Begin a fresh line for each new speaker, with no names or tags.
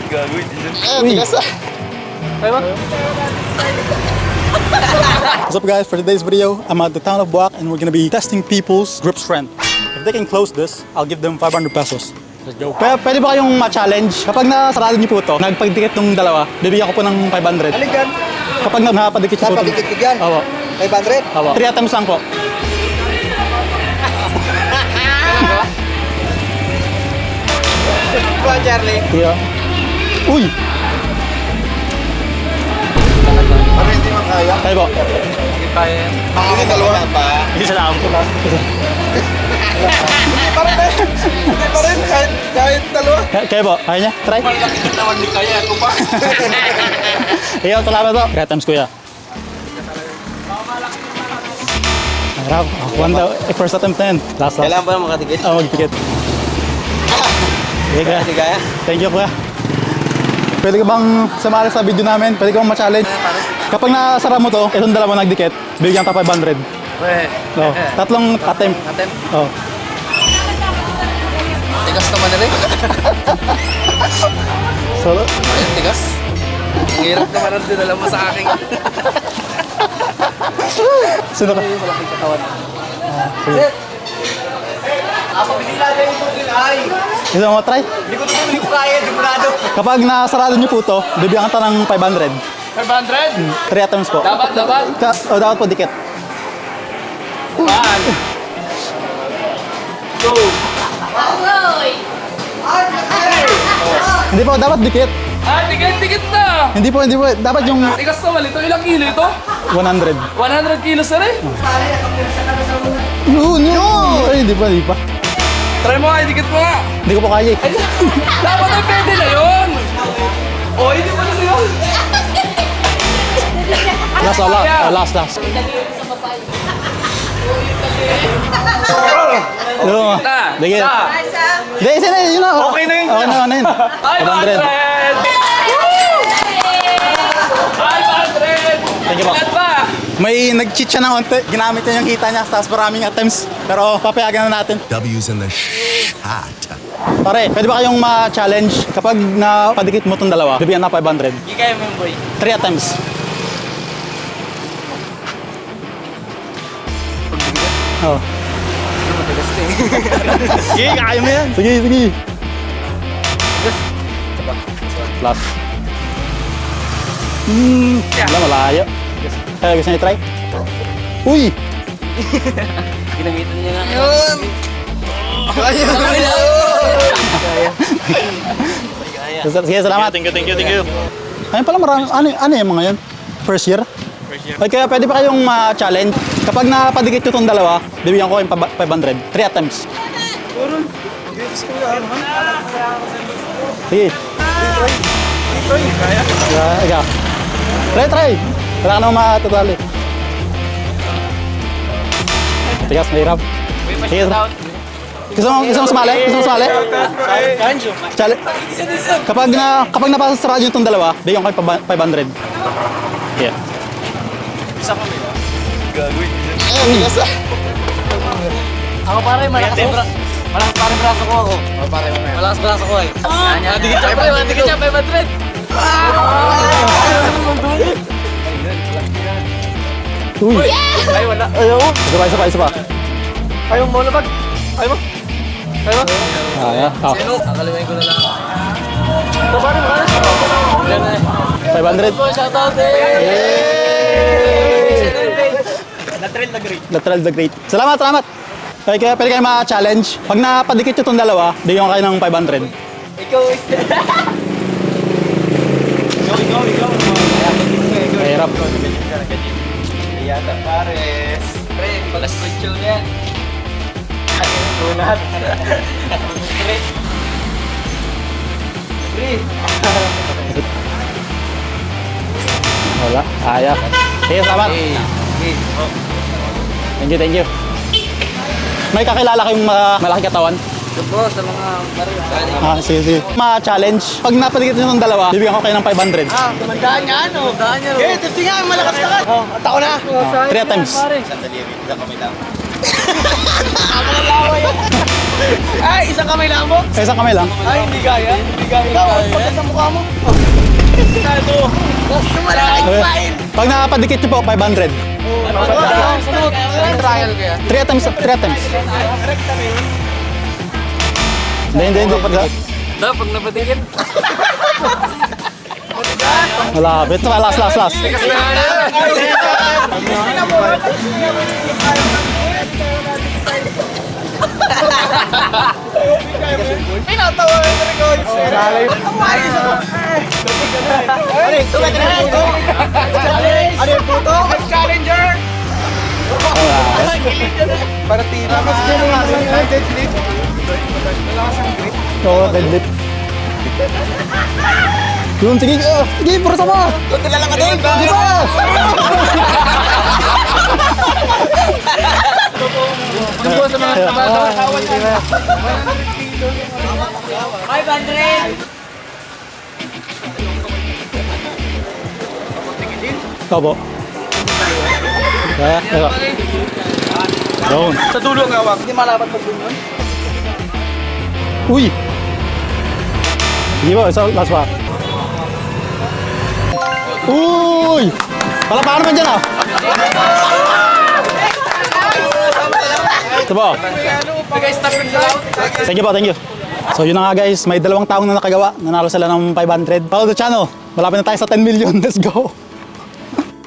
Gagawin din.
Tigas ah. What's up guys, for today's video, I'm at the town of Buak and we're gonna be testing people's grip strength. If they can close this, I'll give them 500 pesos. Let's go. Pwede ba kayong ma-challenge? Kapag nasarado niyo po ito, nagpagdikit ng dalawa, bibigyan ko po ng 500.
Aligan.
Kapag napadikit niyo po ito.
Napadikit ko dyan.
Opo.
500?
Opo. 3 attempts lang po.
Kuha, Charlie.
Yeah. Uy!
Para hindi man kaya.
Kaya po.
Hindi, dalawa pa.
Isa lang po.
Hindi pa rin. Kahit dalawa.
Kaya po. Kaya niya? Try.
Malaki ka naman di kaya ako pa.
Ikaw, salamat po. 3 attempts kuya. Harap. One daw. First attempt na yun. Last.
Kailangan pa na makadikit?
Oo, magdikit. Okay, kuya.
Hindi kaya?
Thank you, kuya. Pwede ka bang sumali sa video namin? Pwede ka bang ma-challenge? Kapag nasara mo to, itong dalawa nagdikit, bigyan ka 500. No, tatlong attempt. Oh.
Tigas naman na rin.
So,
Ayun, tigas. Ang hirap naman ang dinala mo sa akin.
sino ka?
Malaking katawan.
Sige. Gusto mo try?
Hindi ko kaya, sigurado.
Kapag nasarado niyo po to, bibigyan ka ng 500.
500?
3 attempts po.
Dapat.
Dapat po dikit.
1, 2.
Hindi po, dapat dikit.
Tikit na.
Hindi po. Dapat yung
Tigas naman ito. Ilang kilo ito?
100.
100 kilos na rin.
No! Ay, hindi pa.
Try mo nga, dikit mo nga.
Hindi ko po kaya eh.
Ay, dapat ay pwede na yun. O, hindi mo na yun.
Last. Ano? Dikit. Hindi, isa na yun na.
Okay na yun.
Okay na yun.
500. 500.
Thank you po.
Ilan pa?
May nag-cheat siya ng onte. Ginamit niya yung kita niya. Tapos maraming attempts. Pero papayagan na natin.
W's in the shot.
Pare, pwede ba kayong ma-challenge? Kapag napadikit mo itong dalawa, bibigyan na 500.
Hindi kaya mo, boy.
3 attempts. Oh. Sige, kaya mo yan. Sige. Last. Wala, malayo. Kaya gusto niyo try? Uy!
Ginamitan niya nga.
Yun. Kaya.
Sige, salamat.
Thank you.
Ayun pala marami. Ano yung mga yan? First year? Ay, kaya pwede pa kayong ma-challenge. Kapag napadikit nyo itong dalawa, bibigyan ko kayong 500. 3 attempts. Sige. Ikaw. Try. Wala ka naman matatali. Tigas, mahirap. Sige, gusto mo sumali? Challenge. Kapag napasa sa radyo itong dalawa, bigyan ko kayo 500. Yeah.
Gagawin.
Tigas ah.
Ako pare, malakas pare braso ko ako. Malakas braso ko eh. Matigit siya, 500.
Uy!
Ay, wala.
Isa pa.
Ayaw mo labag. Ayaw mo.
Sino?
Kakalimutin ko na lang. Ito pare, pare.
500.
Shoutout eh.
Lateral the great. Salamat. Kaya pwede kayo ma-challenge. Pag napadikit nyo itong dalawa, bigyan ko kayo ng 500.
Ikaw is... Ikaw.
Mahirap.
Yata pares. Pre, balas picture niya. Ulat. Pre.
Wala. Kaya. Sige, salamat. Thank you. May kakilala kayong malaking katawan?
Ito po sa mga baro.
Sige. Ma-challenge. Pag napadikit nyo ng dalawa, bibigyan ko kayo ng 500.
Tumandaan niya ano? Eh, testing nga, malakas ka. At ako na.
3 attempts.
Sandali, wait lang kami lang. Ako na laway. Ay, isang kamay lang mo?
Isang kamay lang.
Ay, hindi gaya. Hindi gaya. Ikaw, pagka sa mukha mo. Ito.
Okay. Pag nakapadikit nyo po, 500.
Sunod. Trial kaya.
3 attempts, 3 attempts. Hindi.
Daw, pag napatingin.
Malapit. Last.
Pinatawa ko rin ko. Ano yung puto? Challenger! Para tira. Mas ganun ang deadlift.
Oo, deadlift. Yun, sige, puro sama.
Tulala ka din.
Di ba?
Ang buwan sa mga trabaho.
500!
Opo. Ito. Yun.
Sa dulo ang hawak. Hindi malapat pag yun.
Uy! Hindi ba? Isa, last pa. Uy! Palapakan naman dyan ah! Ito po. Thank you. So yun na nga guys, may 2 taong na nakagawa. Nanalo sila ng 500. Follow the channel. Malapit na tayo sa 10 million. Let's go!